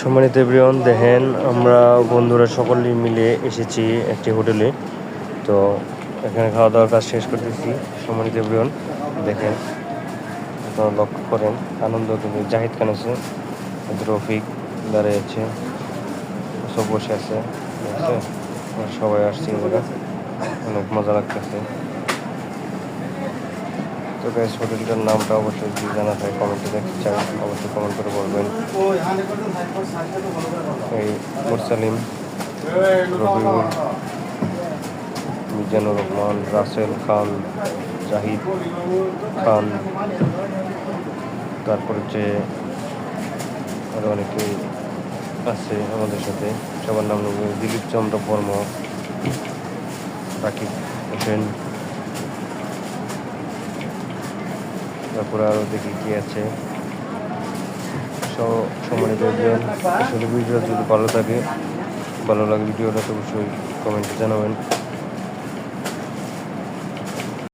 সম্মানিত এভরিওয়ান, দেখেন আমরা বন্ধুরা সকলেই মিলে এসেছি একটি হোটেলে। তো এখানে খাওয়া দাওয়ার কাজ শেষ করতেছি। সম্মানিত এভরিওয়ান, দেখেন আপনারা লক্ষ্য করেন আনন্দ কিন্তু জাহিদ খান আছে, রফিক দাঁড়িয়ে আছে, সব বসে আছে, ঠিক আছে? সবাই আসছে, অনেক মজা লাগতেছে। তো গাইস, হোটেলটার নামটা অবশ্যই যদি জানা থাকে কমেন্টে দেখতে চাই, অবশ্যই কমেন্ট করে বলবেন। এই মুরসালিম, রবিউল, মিজানুর রহমান, রাসেল খান, জাহিদ খান, তারপর যে আরও অনেকেই আছে আমাদের সাথে। সবার নাম দিলীপ চন্দ্র বর্মা, রাকিব হোসেন, তারপরে আরও দেখি কি আছে। সম্মানিত দেখবেন, আসলে ভিডিওটা যদি ভালো লাগে, ভালো লাগে ভিডিওটা তো অবশ্যই কমেন্টে জানাবেন।